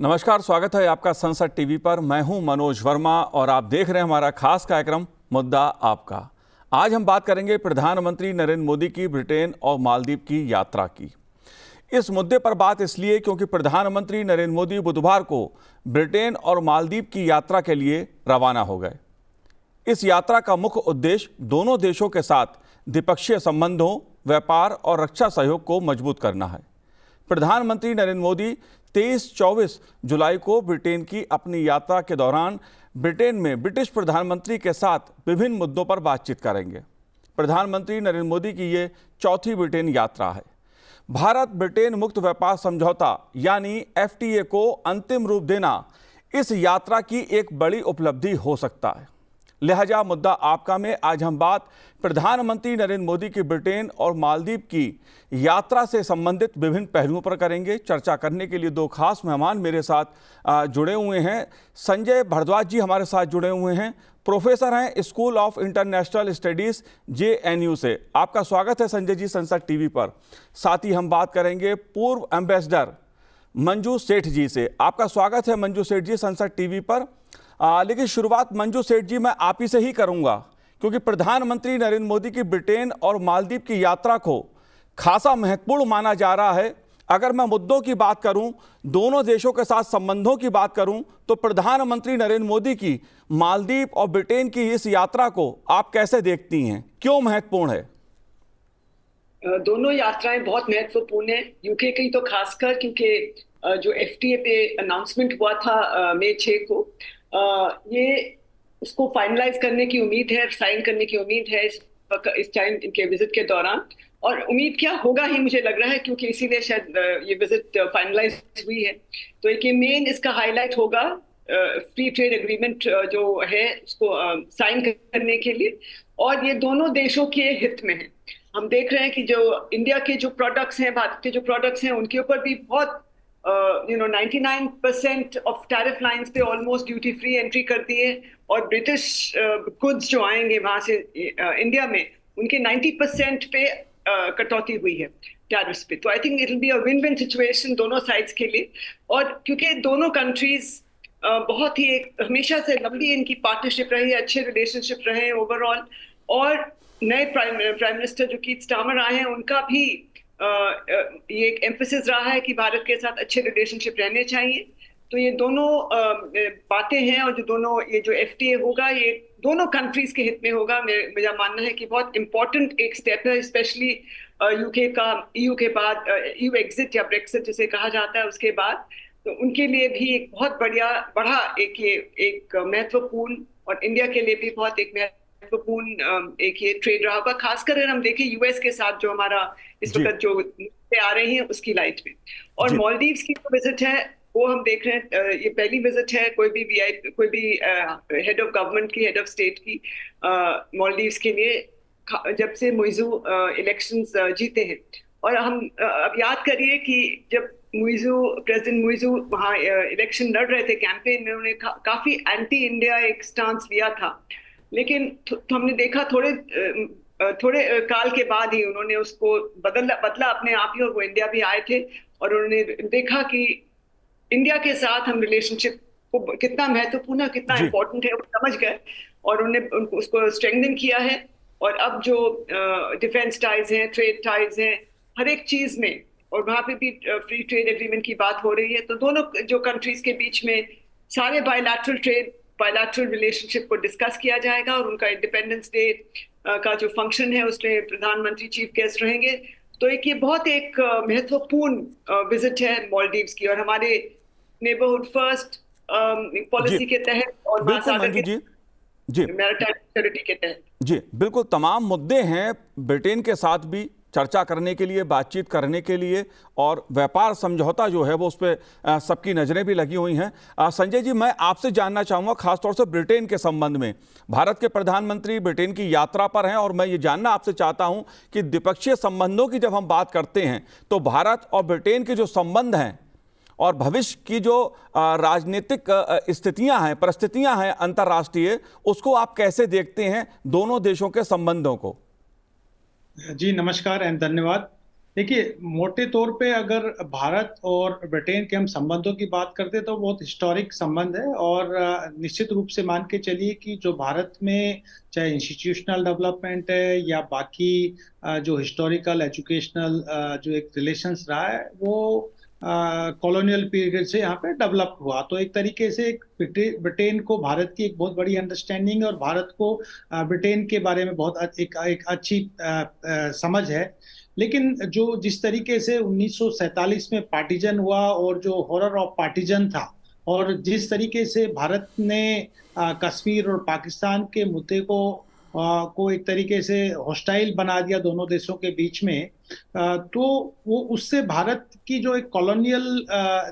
नमस्कार, स्वागत है आपका संसद टीवी पर। मैं हूं मनोज वर्मा और आप देख रहे हैं हमारा खास कार्यक्रम मुद्दा आपका। आज हम बात करेंगे प्रधानमंत्री नरेंद्र मोदी की ब्रिटेन और मालदीव की यात्रा की। इस मुद्दे पर बात इसलिए क्योंकि प्रधानमंत्री नरेंद्र मोदी बुधवार को ब्रिटेन और मालदीव की यात्रा के लिए रवाना हो गए। इस यात्रा का मुख्य उद्देश्य दोनों देशों के साथ द्विपक्षीय संबंधों, व्यापार और रक्षा सहयोग को मजबूत करना है। प्रधानमंत्री नरेंद्र मोदी 23-24 जुलाई को ब्रिटेन की अपनी यात्रा के दौरान ब्रिटेन में ब्रिटिश प्रधानमंत्री के साथ विभिन्न मुद्दों पर बातचीत करेंगे। प्रधानमंत्री नरेंद्र मोदी की ये चौथी ब्रिटेन यात्रा है। भारत ब्रिटेन मुक्त व्यापार समझौता यानी FTA को अंतिम रूप देना इस यात्रा की एक बड़ी उपलब्धि हो सकता है। लिहाजा मुद्दा आपका में आज हम बात प्रधानमंत्री नरेंद्र मोदी की ब्रिटेन और मालदीव की यात्रा से संबंधित विभिन्न पहलुओं पर करेंगे। चर्चा करने के लिए दो खास मेहमान मेरे साथ जुड़े हुए हैं। संजय भारद्वाज जी हमारे साथ जुड़े हुए हैं, प्रोफेसर हैं school of international studies JNU से। आपका स्वागत है संजय जी संसद टीवी पर। साथ ही हम बात करेंगे पूर्व एम्बेसडर मंजू सेठ जी से। आपका स्वागत है मंजू सेठ जी संसद टीवी पर। लेकिन शुरुआत मंजू सेठ जी मैं आप ही से ही करूंगा, क्योंकि प्रधानमंत्री नरेंद्र मोदी की ब्रिटेन और मालदीव की यात्रा को खासा महत्वपूर्ण माना जा रहा है। अगर मैं मुद्दों की बात करूं, दोनों देशों के साथ संबंधों की बात करूं, तो प्रधानमंत्री नरेंद्र मोदी की मालदीव और ब्रिटेन की इस यात्रा को आप कैसे देखती हैं, क्यों महत्वपूर्ण है? दोनों यात्राएं बहुत महत्वपूर्ण है, यूके की तो खासकर, क्योंकि जो FTA पे अनाउंसमेंट हुआ था मई 6 को, ये उसको फाइनलाइज करने की उम्मीद है, साइन करने की उम्मीद है इस टाइम इनके विजिट के दौरान। और उम्मीद क्या होगा ही मुझे लग रहा है, क्योंकि इसीलिए शायद ये विजिट फाइनलाइज हुई है। तो एक ये मेन इसका हाईलाइट होगा फ्री ट्रेड एग्रीमेंट जो है उसको साइन करने के लिए, और ये दोनों देशों के हित में है। हम देख रहे हैं कि जो इंडिया के जो प्रोडक्ट्स हैं, भारत के जो प्रोडक्ट्स हैं, उनके ऊपर भी बहुत 99% ऑफ टैरिफ लाइंस पे ऑलमोस्ट ड्यूटी फ्री एंट्री कर दी है। और ब्रिटिश गुड्स जो आएंगे वहां से इंडिया में, उनके 90% पे कटौती हुई है टैरिफ्स पे। तो I think it will be a win win situation दोनों साइड्स के लिए। और क्योंकि दोनों कंट्रीज बहुत ही हमेशा से लंबी इनकी पार्टनरशिप रही है, अच्छे रिलेशनशिप रहे ओवरऑल। और नए प्राइम मिनिस्टर जो कीथ स्टार्मर आए हैं, उनका भी ये एक एम्फेसिस रहा है कि भारत के साथ अच्छे रिलेशनशिप रहने चाहिए। तो ये दोनों बातें हैं, और ये जो FTA होगा, ये दोनों कंट्रीज के हित में होगा। मेरा मानना है कि बहुत इंपॉर्टेंट एक स्टेप है, स्पेशली यूके का EU के बाद EU एग्जिट या ब्रेक्सिट जिसे कहा जाता है, उसके बाद तो उनके लिए भी एक बहुत बड़ा एक महत्वपूर्ण, और इंडिया के लिए भी बहुत एक महत्वपूर्ण एक ये ट्रेड रहा होगा। खासकर अगर हम देखें US के साथ जो हमारा इस वक्त जो आ रही हैं उसकी लाइट में। और मालदीव्स की जो विजिट है वो हम देख रहे हैं, ये पहली विजिट है कोई भी हेड ऑफ गवर्नमेंट की, हेड ऑफ स्टेट की मालदीव्स के लिए, जब से मुइज़ू इलेक्शंस जीते हैं। और हम अब याद करिए कि जब प्रेसिडेंट मुइज़ू वहाँ इलेक्शन लड़ रहे थे, कैंपेन में उन्होंने काफी एंटी इंडिया एक स्टांस लिया था। लेकिन हमने देखा थोड़े काल के बाद ही उन्होंने उसको बदला अपने आप ही, और वो इंडिया भी आए थे। और उन्होंने देखा कि इंडिया के साथ हम रिलेशनशिप को कितना महत्वपूर्ण है, कितना इम्पोर्टेंट है, वो समझ गए। और उन्होंने उसको स्ट्रेंथन किया है। और अब जो डिफेंस टाइज हैं, ट्रेड टाइज हैं, हर एक चीज में, और वहां पे भी फ्री ट्रेड एग्रीमेंट की बात हो रही है। तो दोनों जो कंट्रीज के बीच में सारे बायलैटरल रिलेशनशिप को डिस्कस किया जाएगा। और उनका इंडिपेंडेंस डे का जो फंक्शन है उसमें प्रधानमंत्री चीफ गेस्ट रहेंगे। तो ये बहुत एक महत्वपूर्ण विजिट है मालदीव्स की, और हमारे नेबरहुड फर्स्ट पॉलिसी के तहत और महासागर के मैरीटाइम सिक्योरिटी के तहत। जी बिल्कुल, तमाम मुद्दे हैं ब्रिटेन के साथ भी चर्चा करने के लिए, बातचीत करने के लिए, और व्यापार समझौता जो है वो उस पर सबकी नज़रें भी लगी हुई हैं। संजय जी, मैं आपसे जानना चाहूँगा खासतौर से ब्रिटेन के संबंध में। भारत के प्रधानमंत्री ब्रिटेन की यात्रा पर हैं, और मैं ये जानना आपसे चाहता हूँ कि द्विपक्षीय संबंधों की जब हम बात करते हैं तो भारत और ब्रिटेन के जो संबंध हैं और भविष्य की जो राजनीतिक स्थितियाँ हैं, परिस्थितियाँ हैं अंतर्राष्ट्रीय, उसको आप कैसे देखते हैं दोनों देशों के संबंधों को? जी नमस्कार एंड धन्यवाद। देखिए, मोटे तौर पे अगर भारत और ब्रिटेन के हम संबंधों की बात करते हैं तो बहुत हिस्टोरिक संबंध है। और निश्चित रूप से मान के चलिए कि जो भारत में चाहे इंस्टीट्यूशनल डेवलपमेंट है या बाकी जो हिस्टोरिकल एजुकेशनल जो एक रिलेशंस रहा है वो कॉलोनियल पीरियड से यहाँ पे डेवलप हुआ। तो एक तरीके से एक ब्रिटेन को भारत की एक बहुत बड़ी अंडरस्टैंडिंग है और भारत को ब्रिटेन के बारे में बहुत एक अच्छी समझ है। लेकिन जो जिस तरीके से 1947 में पार्टीजन हुआ और जो हॉरर ऑफ पार्टीजन था और जिस तरीके से भारत ने कश्मीर और पाकिस्तान के मुद्दे को एक तरीके से हॉस्टाइल बना दिया दोनों देशों के बीच में, तो वो उससे भारत की जो एक कॉलोनियल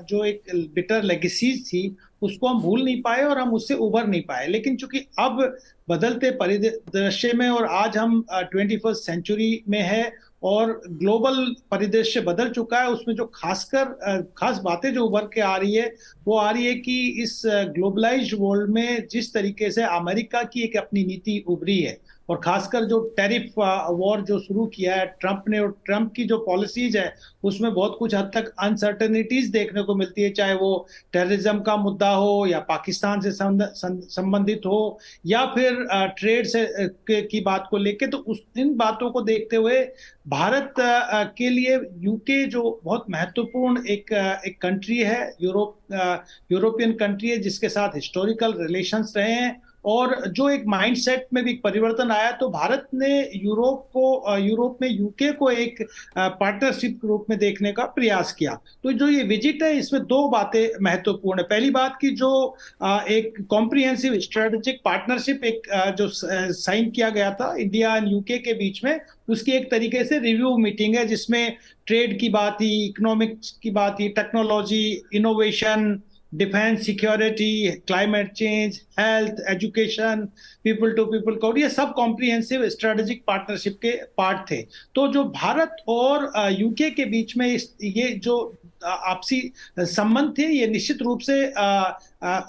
जो एक बिटर लेगेसीज थी उसको हम भूल नहीं पाए और हम उससे उभर नहीं पाए। लेकिन चूंकि अब बदलते परिदृश्य में और आज हम 21st सेंचुरी में है और ग्लोबल परिदृश्य बदल चुका है, उसमें जो खास बातें जो उभर के आ रही है वो आ रही है कि इस ग्लोबलाइज्ड वर्ल्ड में जिस तरीके से अमेरिका की एक अपनी नीति उभरी है और खासकर जो टैरिफ वॉर जो शुरू किया है ट्रंप ने, और ट्रंप की जो पॉलिसीज है उसमें बहुत कुछ हद तक अनसर्टेनिटीज देखने को मिलती है, चाहे वो टेररिज्म का मुद्दा हो या पाकिस्तान से संबंधित हो या फिर ट्रेड से की बात को लेके। तो इन बातों को देखते हुए भारत के लिए यूके जो बहुत महत्वपूर्ण एक कंट्री है, यूरोपियन कंट्री है जिसके साथ हिस्टोरिकल रिलेशंस रहे हैं और जो एक माइंडसेट में भी परिवर्तन आया, तो भारत ने यूरोप में यूके को एक पार्टनरशिप के रूप में देखने का प्रयास किया। तो जो ये विजिट है इसमें दो बातें महत्वपूर्ण है। पहली बात की जो एक कॉम्प्रिहेंसिव स्ट्रेटेजिक पार्टनरशिप एक जो साइन किया गया था इंडिया एंड यूके के बीच में, उसकी एक तरीके से रिव्यू मीटिंग है जिसमें ट्रेड की बात ही, इकोनॉमिक्स की बात ही, technology, innovation, defence, security, climate change, health, education, people to people code, ये सब कॉम्प्रिहेंसिव स्ट्रेटेजिक पार्टनरशिप के पार्ट थे। तो जो भारत और यूके के बीच में ये जो आपसी संबंध थे ये निश्चित रूप से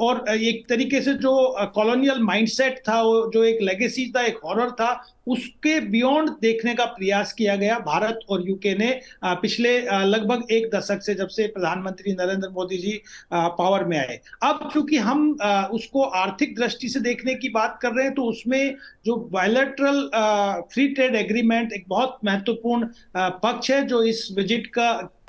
और एक तरीके से जो कॉलोनियल माइंडसेट था, जो एक लेगेसी था, एक हॉरर था, उसके बियॉन्ड देखने का प्रयास किया गया भारत और यूके ने पिछले लगभग एक दशक से, जब से प्रधानमंत्री नरेंद्र मोदी जी पावर में आए। अब चूंकि हम उसको आर्थिक दृष्टि से देखने की बात कर रहे हैं तो उसमें जो बायलैटरल फ्री ट्रेड एग्रीमेंट एक बहुत महत्वपूर्ण पक्ष है जो इस विजिट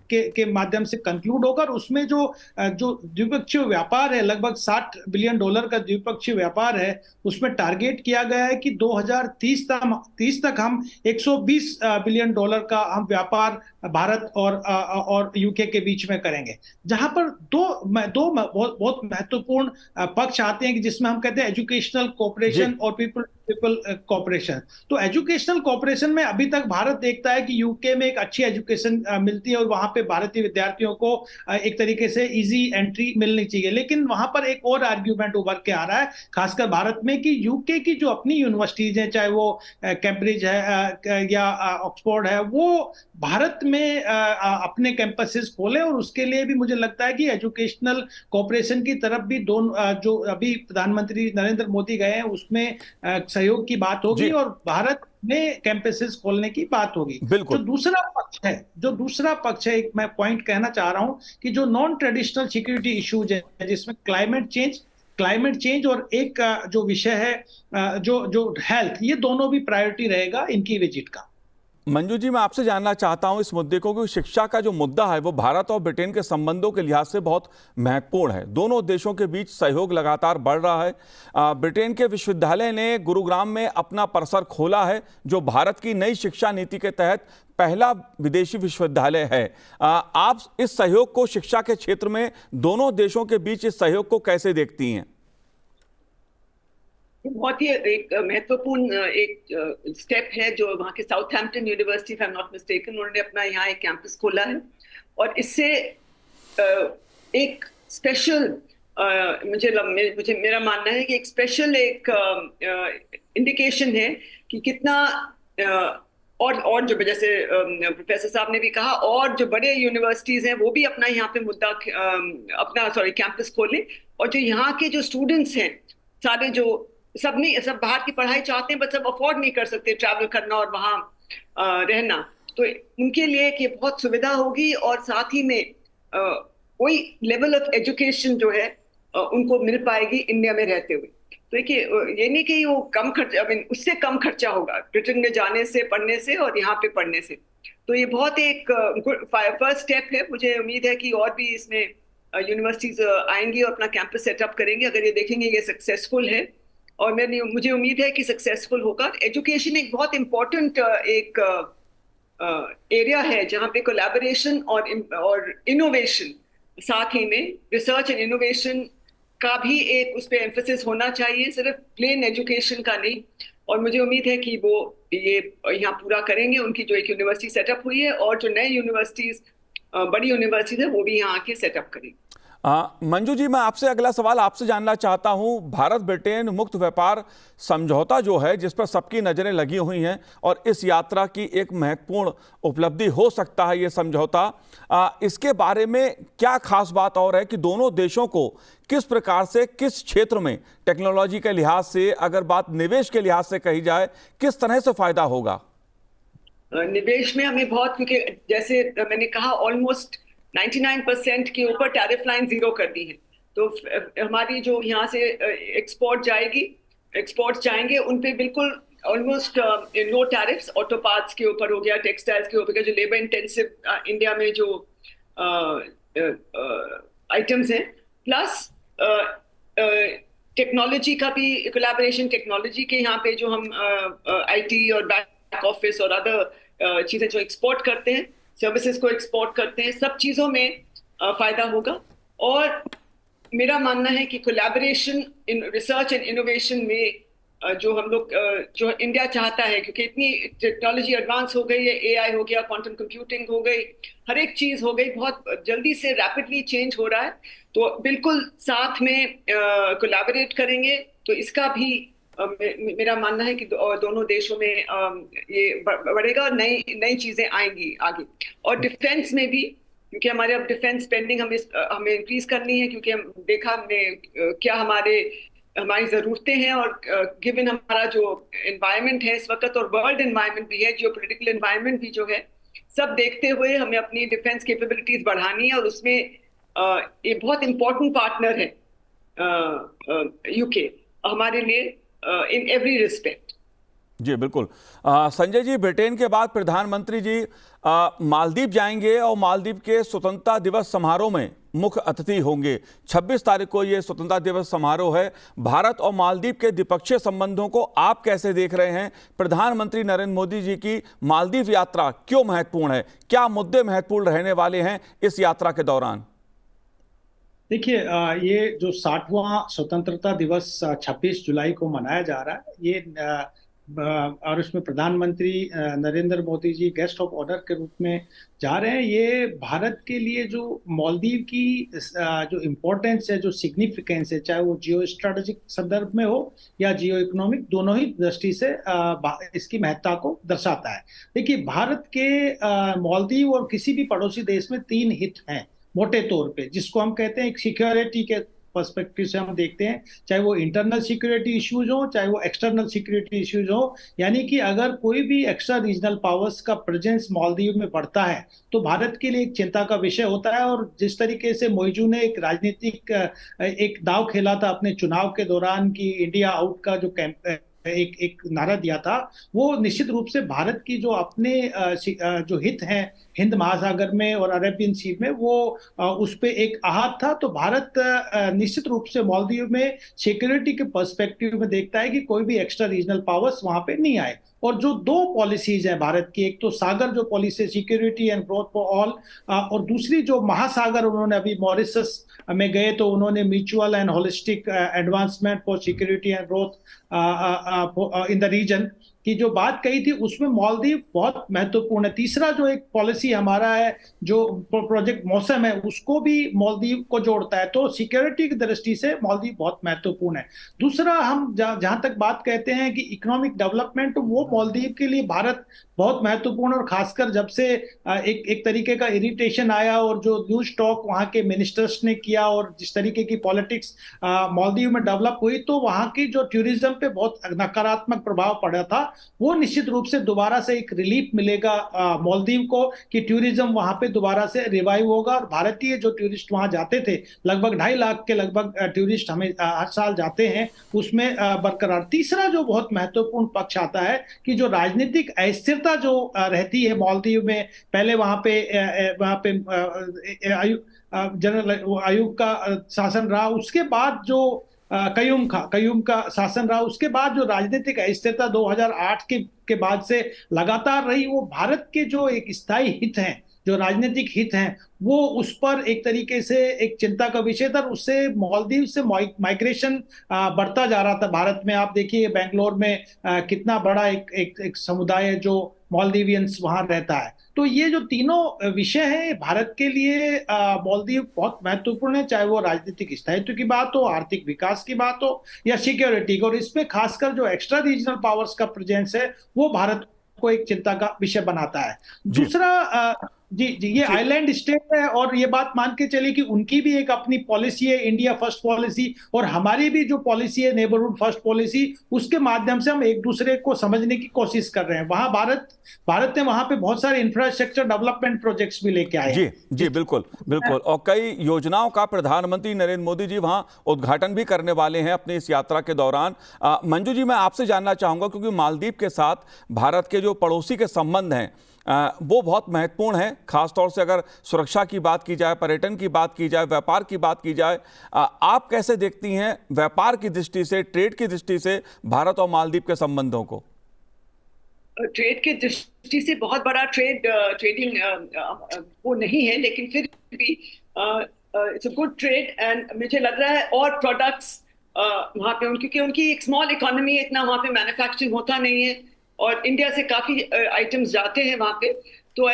के माध्यम से कंक्लूड होगा। उसमें जो द्विपक्षीय व्यापार है, लगभग $60 बिलियन का द्विपक्षीय व्यापार है, उसमें टारगेट किया गया है कि 2030 तक हम $120 बिलियन का हम व्यापार भारत और यूके के बीच में करेंगे। जहां पर दो बहुत महत्वपूर्ण पक्ष आते हैं कि जिसमें हम कहते हैं एजुकेशनल कोऑपरेशन और पीपल कॉपरेशन। तो एजुकेशनल कॉपरेशन में अभी तक भारत देखता है कि यूके में एक अच्छी एजुकेशन मिलती है और वहां पे भारतीय विद्यार्थियों को एक तरीके से इजी एंट्री मिलनी चाहिए। लेकिन वहां पर एक और आर्ग्यूमेंट उभर के आ रहा है खासकर भारत में कि यूके की जो अपनी यूनिवर्सिटीज हैं, चाहे वो कैम्ब्रिज है या ऑक्सफोर्ड है, वो भारत में अपने कैंपसेस खोले और उसके लिए भी मुझे लगता है कि एजुकेशनल कॉपरेशन की तरफ भी दोनों जो अभी प्रधानमंत्री नरेंद्र मोदी गए हैं उसमें सहयोग की बात होगी और भारत में कैंपसेस खोलने की बात होगी। जो दूसरा पक्ष है एक मैं पॉइंट कहना चाह रहा हूं कि जो नॉन ट्रेडिशनल सिक्योरिटी इश्यूज है जिसमें क्लाइमेट चेंज और एक जो विषय है जो हेल्थ, ये दोनों भी प्रायोरिटी रहेगा इनकी विजिट का। मंजू जी, मैं आपसे जानना चाहता हूं इस मुद्दे को कि शिक्षा का जो मुद्दा है वो भारत और ब्रिटेन के संबंधों के लिहाज से बहुत महत्वपूर्ण है। दोनों देशों के बीच सहयोग लगातार बढ़ रहा है। ब्रिटेन के विश्वविद्यालय ने गुरुग्राम में अपना परिसर खोला है जो भारत की नई शिक्षा नीति के तहत पहला विदेशी विश्वविद्यालय है। आप इस सहयोग को शिक्षा के क्षेत्र में दोनों देशों के बीच इस सहयोग को कैसे देखती हैं? बहुत ही एक महत्वपूर्ण एक स्टेप है जो वहाँ के Southampton university, if I am not mistaken, उन्होंने अपना यहाँ एक कैंपस खोला है और इससे एक स्पेशल मुझे मेरा मानना है कि एक स्पेशल एक इंडिकेशन है कि कितना और जो जैसे प्रोफेसर साहब ने भी कहा, और जो बड़े यूनिवर्सिटीज हैं वो भी अपना यहाँ पे कैंपस खोलें और जो यहाँ के जो स्टूडेंट्स हैं सारे जो सब बाहर की पढ़ाई चाहते हैं बट सब अफोर्ड नहीं कर सकते ट्रैवल करना और वहाँ रहना, तो उनके लिए कि बहुत सुविधा होगी और साथ ही में वही लेवल ऑफ एजुकेशन जो है उनको मिल पाएगी इंडिया में रहते हुए। तो देखिए ये नहीं कि वो कम खर्चा, आई मीन उससे कम खर्चा होगा ब्रिटेन में जाने से, पढ़ने से और यहाँ पे पढ़ने से। तो ये बहुत एक फर्स्ट स्टेप है। मुझे उम्मीद है कि और भी इसमें यूनिवर्सिटीज आएंगी और अपना कैंपस सेटअप करेंगे अगर ये देखेंगे ये सक्सेसफुल है, और मुझे उम्मीद है कि सक्सेसफुल होगा। एजुकेशन एक बहुत इम्पोर्टेंट एक एरिया है जहाँ पे कोलैबोरेशन और इनोवेशन, साथ ही में रिसर्च एंड इनोवेशन का भी एक उस पर एम्फोसिस होना चाहिए, सिर्फ प्लेन एजुकेशन का नहीं। और मुझे उम्मीद है कि वो ये यहाँ पूरा करेंगे। उनकी जो एक यूनिवर्सिटी सेटअप हुई है और जो नई यूनिवर्सिटीज बड़ी यूनिवर्सिटीज है वो भी यहाँ आके सेटअप करेंगे। मंजू जी, मैं आपसे अगला सवाल आपसे जानना चाहता हूं। भारत ब्रिटेन मुक्त व्यापार समझौता जो है, जिस पर सबकी नज़रें लगी हुई हैं और इस यात्रा की एक महत्वपूर्ण उपलब्धि हो सकता है ये समझौता, इसके बारे में क्या खास बात और है कि दोनों देशों को किस प्रकार से, किस क्षेत्र में टेक्नोलॉजी के लिहाज से, अगर बात निवेश के लिहाज से कही जाए, किस तरह से फायदा होगा? निवेश में हमें बहुत, क्योंकि जैसे मैंने कहा ऑलमोस्ट 99% के ऊपर टैरिफ लाइन जीरो कर दी है। तो हमारी जो यहाँ से एक्सपोर्ट्स जाएंगे उन पे बिल्कुल almost no tariffs. Auto parts के ऊपर हो गया, टेक्सटाइल्स के ऊपर, जो लेबर इंटेंसिव इंडिया में जो आइटम्स हैं, प्लस टेक्नोलॉजी का भी कोलैबोरेशन। टेक्नोलॉजी के यहाँ पे जो हम आईटी और बैक ऑफिस और अदर चीजें जो एक्सपोर्ट करते हैं, सर्विसेज को एक्सपोर्ट करते हैं, सब चीजों में फायदा होगा। और मेरा मानना है कि collaboration in research and innovation में जो हम लोग जो इंडिया चाहता है, क्योंकि इतनी टेक्नोलॉजी एडवांस हो गई है, एआई हो गया, क्वांटम कंप्यूटिंग हो गई, हर एक चीज हो गई, बहुत जल्दी से रैपिडली चेंज हो रहा है। तो बिल्कुल साथ में कोलैबोरेट करेंगे तो इसका भी मेरा मानना है कि दोनों देशों में ये बढ़ेगा, नई चीजें आएंगी आगे। और डिफेंस में भी, क्योंकि हमारे अब डिफेंस स्पेंडिंग हमें इंक्रीज करनी है, क्योंकि हम देखा हमने क्या हमारी जरूरतें हैं, और गिवन हमारा जो एनवायरनमेंट है इस वक्त और वर्ल्ड एनवायरनमेंट भी है, जियोपॉलिटिकल एनवायरनमेंट भी जो है, सब देखते हुए हमें अपनी डिफेंस कैपेबिलिटीज बढ़ानी है। और उसमें ये बहुत इंपॉर्टेंट पार्टनर है यूके हमारे लिए इन एवरी रिस्पेक्ट। जी बिल्कुल। संजय जी, ब्रिटेन के बाद प्रधानमंत्री जी मालदीव जाएंगे और मालदीव के स्वतंत्रता दिवस समारोह में मुख्य अतिथि होंगे। 26 तारीख को ये स्वतंत्रता दिवस समारोह है। भारत और मालदीव के द्विपक्षीय संबंधों को आप कैसे देख रहे हैं? प्रधानमंत्री नरेंद्र मोदी जी की मालदीव यात्रा क्यों महत्वपूर्ण है? क्या मुद्दे महत्वपूर्ण रहने वाले हैं इस यात्रा के दौरान? देखिए, ये जो 60वां स्वतंत्रता दिवस 26 जुलाई को मनाया जा रहा है, ये और इसमें प्रधानमंत्री Narendra Modi ji guest of honour के रूप में जा रहे हैं। ये भारत के लिए जो मालदीव की जो इम्पोर्टेंस है, जो सिग्निफिकेंस है, चाहे वो जियो स्ट्रेटेजिक संदर्भ में हो या जियो इकोनॉमिक, दोनों ही दृष्टि से इसकी महत्ता को दर्शाता है। देखिए, भारत के मालदीव और किसी भी पड़ोसी देश में 3 हित हैं मोटे तौर पे, जिसको हम कहते हैं एक सिक्योरिटी के पर्सपेक्टिव से हम देखते हैं, चाहे वो इंटरनल सिक्योरिटी इश्यूज हो, चाहे वो एक्सटर्नल सिक्योरिटी इश्यूज हो। यानी कि अगर कोई भी एक्स्ट्रा रीजनल पावर्स का प्रेजेंस मालदीव में बढ़ता है तो भारत के लिए एक चिंता का विषय होता है। और जिस तरीके से मोइजू ने एक राजनीतिक एक दाव खेला था अपने चुनाव के दौरान कि इंडिया आउट का जो एक नारा दिया था, वो निश्चित रूप से भारत की जो अपने जो हित हैं हिंद महासागर में और अरेबियन सी में, वो उस पे एक आहत था। तो भारत निश्चित रूप से मालदीव में सिक्योरिटी के पर्सपेक्टिव में देखता है कि कोई भी एक्स्ट्रा रीजनल पावर्स वहां पे नहीं आए। और जो 2 पॉलिसीज है भारत की, एक तो सागर जो policy security and growth for all, और दूसरी जो महासागर, उन्होंने अभी मॉरिशस में गए तो उन्होंने mutual and holistic advancement for security and growth in the region की जो बात कही थी, उसमें मालदीव बहुत महत्वपूर्ण है। तीसरा जो एक पॉलिसी हमारा है, जो प्रोजेक्ट मौसम है, उसको भी मालदीव को जोड़ता है। तो सिक्योरिटी की दृष्टि से मालदीव बहुत महत्वपूर्ण है। दूसरा, हम जहां तक बात कहते हैं कि इकोनॉमिक डेवलपमेंट, तो वो मालदीव के लिए भारत बहुत महत्वपूर्ण, और खासकर जब से एक तरीके का इरिटेशन आया और जो न्यूज टॉक वहां के मिनिस्टर्स ने किया और जिस तरीके की पॉलिटिक्स मालदीव में डेवलप हुई, तो वहां की जो टूरिज्म पे बहुत नकारात्मक प्रभाव पड़ा था। वो निश्चित रूप से दोबारा से एक रिलीफ मिलेगा मालदीव को, कि टूरिज्म वहां पे दोबारा से रिवाइव होगा। और भारतीय जो टूरिस्ट वहां जाते थे, लगभग 2.5 लाख के लगभग टूरिस्ट हमें हर साल जाते हैं, उसमें बरकरार। तीसरा जो बहुत महत्वपूर्ण पक्ष आता है कि जो राजनीतिक अस्थिरता जो रहती है मालदीव में, पहले वहां पे जनरल आयुब का शासन रहा, उसके बाद जो कयूम का शासन रहा, उसके बाद जो राजनीतिक अस्थिरता 2008 के बाद से लगातार रही, वो भारत के जो एक स्थायी हित हैं, जो राजनीतिक हित हैं, वो उस पर एक तरीके से एक चिंता का विषय था। उससे मालदीव से माइग्रेशन बढ़ता जा रहा था भारत में। आप देखिए बेंगलोर में कितना बड़ा एक समुदाय है जो मालदीवियंस वहां रहता है। तो ये जो तीनों विषय है भारत के लिए मालदीव बहुत महत्वपूर्ण है, चाहे वो राजनीतिक स्थायित्व की बात हो, आर्थिक विकास की बात हो, या सिक्योरिटी। और इसमें खासकर जो एक्स्ट्रा रीजनल पावर्स का प्रेजेंस है वो भारत को एक चिंता का विषय बनाता है। दूसरा ये आइलैंड स्टेट है, और ये बात मान के चलिए कि उनकी भी एक अपनी पॉलिसी है, इंडिया फर्स्ट पॉलिसी, और हमारी भी जो पॉलिसी है नेबरहुड फर्स्ट पॉलिसी, उसके माध्यम से हम एक दूसरे को समझने की कोशिश कर रहे हैं। वहां भारत ने वहां पे बहुत सारे इंफ्रास्ट्रक्चर डेवलपमेंट प्रोजेक्ट्स भी लेके आए हैं। जी बिल्कुल बिल्कुल, और कई योजनाओं का प्रधानमंत्री नरेंद्र मोदी जी वहां उद्घाटन भी करने वाले हैं अपनी इस यात्रा के दौरान। मंजू जी, मैं आपसे जानना चाहूंगा, क्योंकि मालदीव के साथ भारत के जो पड़ोसी के संबंध हैं वो बहुत महत्वपूर्ण है, खासतौर से अगर सुरक्षा की बात की जाए, पर्यटन की बात की जाए, व्यापार की बात की जाए। आप कैसे देखती हैं व्यापार की दृष्टि से, ट्रेड की दृष्टि से भारत और मालदीव के संबंधों को? ट्रेड की दृष्टि से बहुत बड़ा ट्रेडिंग वो नहीं है, लेकिन फिर भी it's a good trade. And मुझे लग रहा है और प्रोडक्ट्स वहाँ पे क्योंकि उनकी एक स्मॉल इकोनॉमी है, इतना वहाँ पे मैन्युफैक्चरिंग होता नहीं है, और इंडिया से काफी आइटम्स जाते हैं वहाँ पे। तो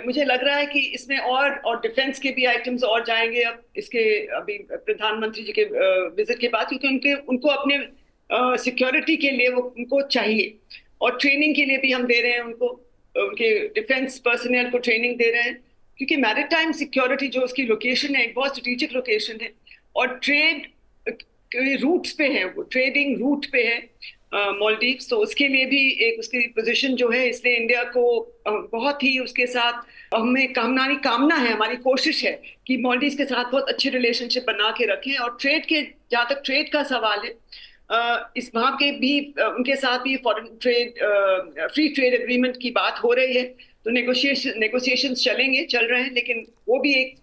मुझे लग रहा है कि इसमें और डिफेंस के भी आइटम्स और जाएंगे अब इसके अभी प्रधानमंत्री जी के विजिट के बाद, क्योंकि उनको अपने सिक्योरिटी के लिए वो उनको चाहिए, और ट्रेनिंग के लिए भी हम दे रहे हैं उनको, उनके डिफेंस पर्सनल को ट्रेनिंग दे रहे हैं, क्योंकि मैरीटाइम सिक्योरिटी जो उसकी लोकेशन है एक बहुत स्ट्रेटेजिक लोकेशन है, और ट्रेड रूट्स पे है, वो ट्रेडिंग रूट पे है मालदीव। तो उसके लिए भी एक उसकी पोजीशन जो है, इसलिए इंडिया को बहुत ही उसके साथ हमें कामना है, हमारी कोशिश है कि मालदीव के साथ बहुत अच्छे रिलेशनशिप बना के रखें। और ट्रेड के जहाँ तक ट्रेड का सवाल है, इस वहाँ के भी उनके साथ भी foreign trade free trade agreement की बात हो रही है, तो नेगोशिएशंस चल रहे हैं, लेकिन वो भी एक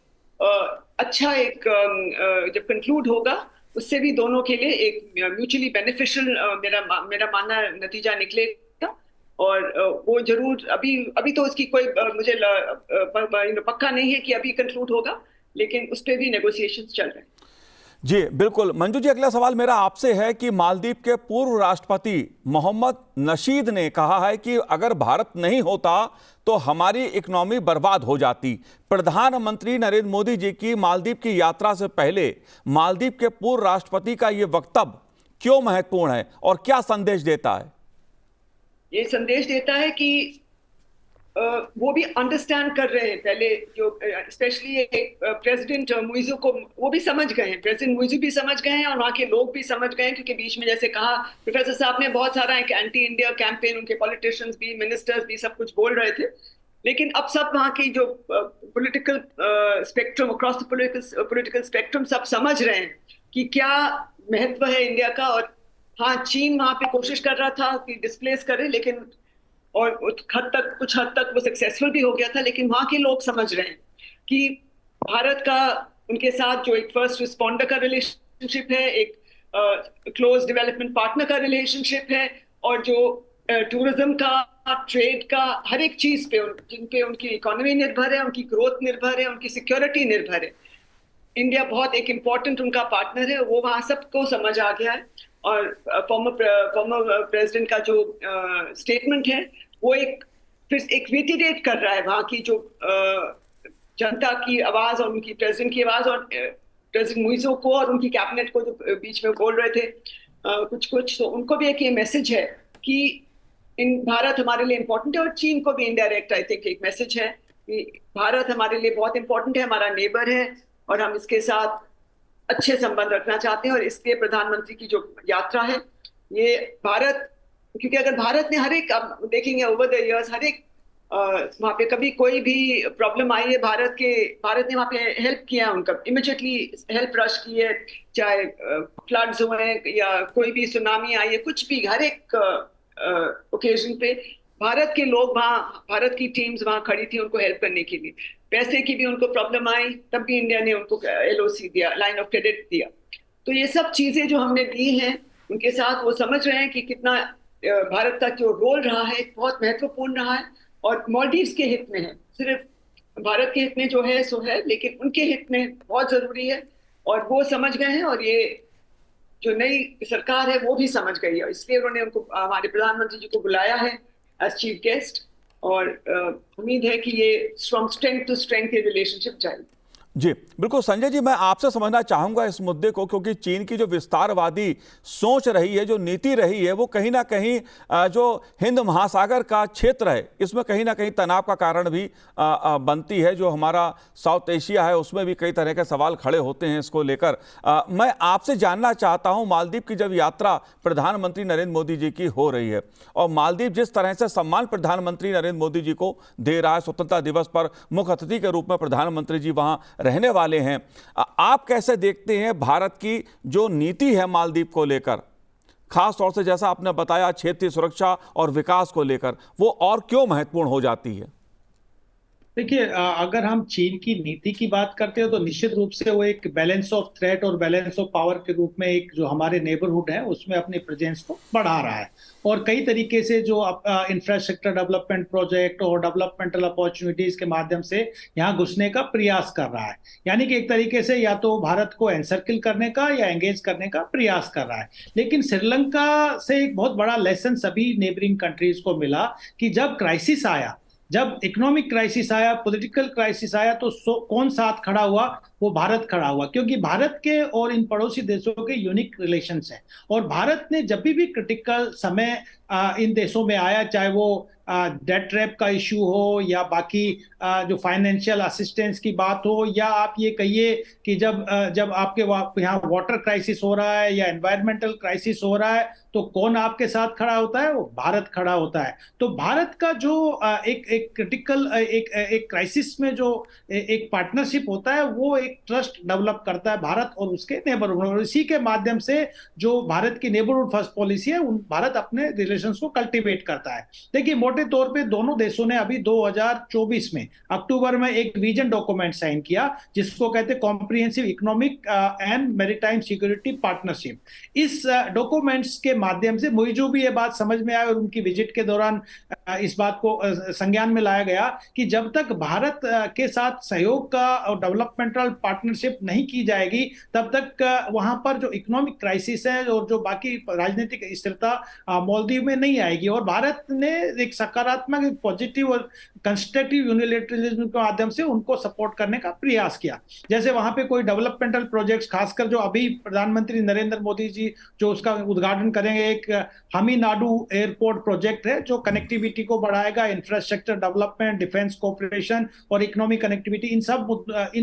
अच्छा एक जब कंक्लूड होगा उससे भी दोनों के लिए एक म्यूचुअली बेनिफिशियल मेरा मानना नतीजा निकलेगा। और वो जरूर अभी तो उसकी कोई मुझे पक्का नहीं है कि अभी कंक्लूड होगा, लेकिन उस पर भी नेगोशिएशंस चल रहे हैं। जी बिल्कुल। मंजू जी, अगला सवाल मेरा आपसे है कि मालदीव के पूर्व राष्ट्रपति मोहम्मद नशीद ने कहा है कि अगर भारत नहीं होता तो हमारी इकोनॉमी बर्बाद हो जाती। प्रधानमंत्री नरेंद्र मोदी जी की मालदीव की यात्रा से पहले मालदीव के पूर्व राष्ट्रपति का यह वक्तव्य क्यों महत्वपूर्ण है और क्या संदेश देता है? ये संदेश देता है कि वो भी अंडरस्टैंड कर रहे हैं, पहले जो स्पेशली प्रेसिडेंट मुइज़ू को वो भी समझ गए हैं, प्रेसिडेंट मुइज़ू भी समझ गए हैं, और वहाँ के लोग भी समझ गए हैं, क्योंकि बीच में जैसे कहा प्रोफेसर साहब ने बहुत सारा एक एंटी इंडिया कैंपेन, उनके पॉलिटिशियंस भी, मिनिस्टर्स भी सब कुछ बोल रहे थे, लेकिन अब सब वहाँ की जो political spectrum, across the political spectrum सब समझ रहे हैं कि क्या महत्व है इंडिया का। और हाँ, चीन वहाँ पे कोशिश कर रहा था कि डिस्प्लेस करे, लेकिन और कुछ हद तक वो सक्सेसफुल भी हो गया था, लेकिन वहाँ के लोग समझ रहे हैं कि भारत का उनके साथ जो एक फर्स्ट रिस्पॉन्डर का रिलेशनशिप है, एक क्लोज डेवलपमेंट पार्टनर का रिलेशनशिप है, और जो टूरिज्म का, ट्रेड का, हर एक चीज पे जिन पे उनकी इकोनॉमी निर्भर है, उनकी ग्रोथ निर्भर है, उनकी सिक्योरिटी निर्भर है, इंडिया बहुत एक इम्पोर्टेंट उनका पार्टनर है। वो वहाँ सबको समझ आ गया है। और फॉर्मर प्रेसिडेंट का जो स्टेटमेंट है वो फिर एक रिटेरेट कर रहा है वहाँ की जो जनता की आवाज और उनकी प्रेसिडेंट की आवाज, और प्रेसिडेंट मुइज़ू को और उनकी कैबिनेट को जो बीच में बोल रहे थे कुछ, तो उनको भी एक ये मैसेज है कि भारत हमारे लिए इम्पोर्टेंट है, और चीन को भी इनडायरेक्ट आई थिंक एक मैसेज है कि भारत हमारे लिए बहुत इम्पोर्टेंट है, हमारा नेबर है, और हम इसके साथ अच्छे संबंध रखना चाहते हैं। और इसलिए प्रधानमंत्री की जो यात्रा है, ये भारत क्योंकि अगर भारत ने हर एक, आप देखेंगे ओवर द इयर्स, हर एक वहाँ पे कभी कोई भी प्रॉब्लम आई है, भारत ने वहाँ पे हेल्प किया है, उनका इमिडिएटली हेल्प रश की है, चाहे फ्लड्स हुए या कोई भी सुनामी आई है, कुछ भी, हर एक ओकेजन पे भारत के लोग वहाँ, भारत की टीम्स वहाँ खड़ी थी उनको हेल्प करने के लिए। पैसे की भी उनको प्रॉब्लम आई, तब भी इंडिया ने उनको LOC दिया, लाइन ऑफ क्रेडिट दिया। तो ये सब चीजें जो हमने दी हैं उनके साथ, वो समझ रहे हैं कि कितना भारत का जो रोल रहा है बहुत महत्वपूर्ण रहा है, और मालदीव्स के हित में है। सिर्फ भारत के हित में जो है सो है, लेकिन उनके हित में बहुत जरूरी है, और वो समझ गए हैं, और ये जो नई सरकार है वो भी समझ गई है। इसलिए उन्होंने उनको, हमारे प्रधानमंत्री जी को बुलाया है एज चीफ गेस्ट, और उम्मीद है कि ये फ्रॉम स्ट्रेंथ टू स्ट्रेंथ ये रिलेशनशिप जाएगी। जी बिल्कुल संजय जी, मैं आपसे समझना चाहूंगा इस मुद्दे को, क्योंकि चीन की जो विस्तारवादी सोच रही है, जो नीति रही है, वो कहीं ना कहीं जो हिंद महासागर का क्षेत्र है इसमें कहीं ना कहीं तनाव का कारण भी बनती है। जो हमारा साउथ एशिया है उसमें भी कई तरह के सवाल खड़े होते हैं इसको लेकर। मैं आपसे जानना चाहता हूं, मालदीव की जब यात्रा प्रधानमंत्री नरेंद्र मोदी जी की हो रही है, और मालदीव जिस तरह से सम्मान प्रधानमंत्री नरेंद्र मोदी जी को दे रहा है, स्वतंत्रता दिवस पर मुख्य अतिथि के रूप में प्रधानमंत्री जी वहां रहने वाले हैं, आप कैसे देखते हैं भारत की जो नीति है मालदीव को लेकर, खास तौर से जैसा आपने बताया क्षेत्रीय सुरक्षा और विकास को लेकर, वो और क्यों महत्वपूर्ण हो जाती है? देखिए, अगर हम चीन की नीति की बात करते हो तो निश्चित रूप से वो एक बैलेंस ऑफ थ्रेट और बैलेंस ऑफ पावर के रूप में एक जो हमारे नेबरहुड है उसमें अपनी प्रेजेंस को बढ़ा रहा है, और कई तरीके से जो इंफ्रास्ट्रक्चर डेवलपमेंट प्रोजेक्ट और डेवलपमेंटल अपॉर्चुनिटीज के माध्यम से यहाँ घुसने का प्रयास कर रहा है। यानी कि एक तरीके से या तो भारत को एनसर्किल करने का या एंगेज करने का प्रयास कर रहा है। लेकिन श्रीलंका से एक बहुत बड़ा लेसन सभी नेबरिंग कंट्रीज को मिला कि जब क्राइसिस आया, जब इकोनॉमिक क्राइसिस आया, पॉलिटिकल क्राइसिस आया, तो कौन साथ खड़ा हुआ? वो भारत खड़ा हुआ, क्योंकि भारत के और इन पड़ोसी देशों के यूनिक रिलेशंस हैं। और भारत ने जब भी क्रिटिकल समय इन देशों में आया, चाहे वो डेट ट्रैप का इश्यू हो या बाकी जो फाइनेंशियल असिस्टेंस की बात हो, या आप ये कहिए कि जब आपके यहाँ वाटर क्राइसिस हो रहा है या एनवायरमेंटल क्राइसिस हो रहा है, तो कौन आपके साथ खड़ा होता है? वो भारत खड़ा होता है। तो भारत का जो एक क्रिटिकल एक क्राइसिस में जो एक पार्टनरशिप होता है, वो एक ट्रस्ट डेवलप करता है भारत और उसके नेबरहुड, और इसी के माध्यम से जो भारत की नेबरहुड फर्स्ट पॉलिसी है, भारत अपने रिलेशंस को कल्टीवेट करता है। देखिए, मोटे तौर पे दोनों देशों ने अभी 2024 में अक्टूबर में एक विजन डॉक्यूमेंट साइन किया, जिसको कहते हैं comprehensive economic and maritime security partnership. इस डॉक्यूमेंट्स के माध्यम से मुझे जो भी ये बात समझ में आई और उनकी विजिट के दौरान इस बात को संज्ञान में लाया गया कि जब तक भारत के साथ सहयोग का और डेवलपमेंटल पार्टनरशिप नहीं की जाएगी, तब तक वहां पर जो इकोनॉमिक क्राइसिस है और जो बाकी राजनीतिक स्थिरता मालदीव में नहीं आएगी। और भारत ने एक सकारात्मक, एक पॉजिटिव और कंस्ट्रक्टिव यूनिलैटरलिज्म के माध्यम से उनको सपोर्ट करने का प्रयास किया। जैसे वहां पे कोई डेवलपमेंटल प्रोजेक्ट्स, खासकर जो अभी प्रधानमंत्री नरेंद्र मोदी जी जो उसका उद्घाटन करेंगे, एक हमीनाडू एयरपोर्ट प्रोजेक्ट है जो कनेक्टिविटी को बढ़ाएगा, इंफ्रास्ट्रक्चर डेवलपमेंट, डिफेंस कोऑपरेशन और इकोनॉमिक कनेक्टिविटी, इन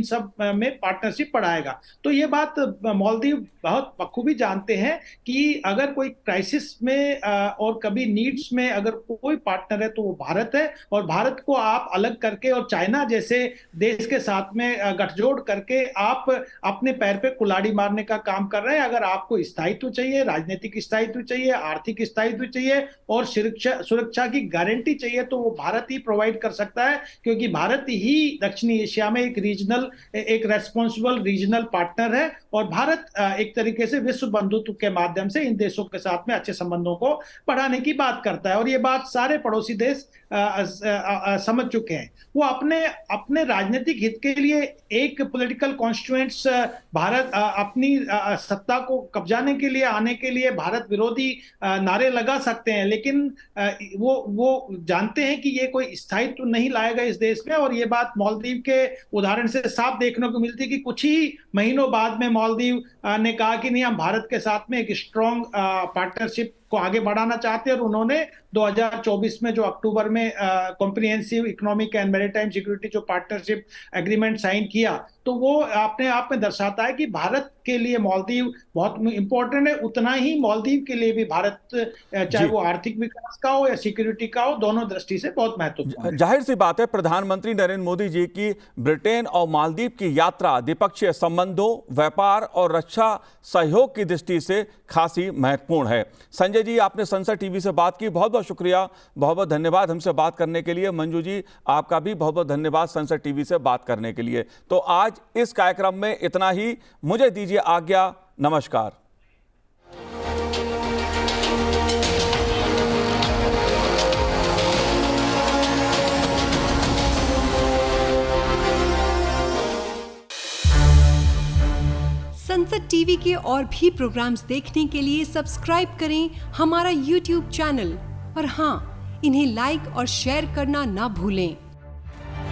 सब में पार्टनरशिप बढ़ाएगा। तो ये बात मालदीव बहुत बखूबी जानते हैं कि अगर कोई क्राइसिस में और कभी नीड्स में अगर कोई पार्टनर है तो वो भारत है, और भारत को आप अलग करके और चाइना जैसे देश के साथ में गठजोड़ करके आप अपने पैर पे कुल्हाड़ी मारने का काम कर रहे हैं। अगर आपको स्थायित्व चाहिए, राजनीतिक स्थायित्व चाहिए, आर्थिक स्थायित्व चाहिए और सुरक्षा की गारंटी चाहिए, तो वो भारत ही प्रोवाइड कर सकता है, क्योंकि भारत ही दक्षिणी एशिया में एक रेस्पॉन्सिबल रीजनल पार्टनर है। और भारत एक तरीके से विश्व बंधुत्व के माध्यम से इन देशों के साथ में अच्छे संबंधों को बढ़ाने की बात करता है, और ये बात सारे पड़ोसी देश समझ चुके हैं। वो अपने राजनीतिक हित के लिए एक पॉलिटिकल कॉन्स्टिट्यूएंट्स भारत अपनी सत्ता को कब्जाने के लिए, आने के लिए भारत विरोधी नारे लगा सकते हैं, लेकिन वो जानते हैं कि ये कोई स्थायित्व नहीं लाएगा इस देश में। और ये बात मालदीव के उदाहरण से साफ देखने को मिलती है कि कुछ ही महीनों बाद में मालदीव ने कहा कि नहीं, हम भारत के साथ में एक स्ट्रॉन्ग पार्टनरशिप को आगे बढ़ाना चाहते हैं, और उन्होंने 2024 में जो अक्टूबर में comprehensive economic and maritime security जो पार्टनरशिप एग्रीमेंट साइन किया, तो वो अपने आप में दर्शाता है कि भारत के लिए मालदीव बहुत इंपॉर्टेंट है। उतना ही मालदीव के लिए भी भारत, चाहे वो आर्थिक विकास का हो या सिक्योरिटी का हो, दोनों दृष्टि से बहुत महत्वपूर्ण है। जाहिर सी बात है, प्रधानमंत्री नरेंद्र मोदी जी की ब्रिटेन और मालदीव की यात्रा द्विपक्षीय संबंधों, व्यापार और रक्षा सहयोग की दृष्टि से खासी महत्वपूर्ण है। संजय जी, आपने संसद टीवी से बात की, बहुत बहुत शुक्रिया, बहुत बहुत धन्यवाद हमसे बात करने के लिए। मंजू जी, आपका भी बहुत बहुत धन्यवाद संसद टीवी से बात करने के लिए। तो आज इस कार्यक्रम में इतना ही, मुझे दीजिए आज्ञा, नमस्कार। संसद टीवी के और भी प्रोग्राम्स देखने के लिए सब्सक्राइब करें हमारा YouTube चैनल और हाँ, इन्हें लाइक और शेयर करना ना भूलें।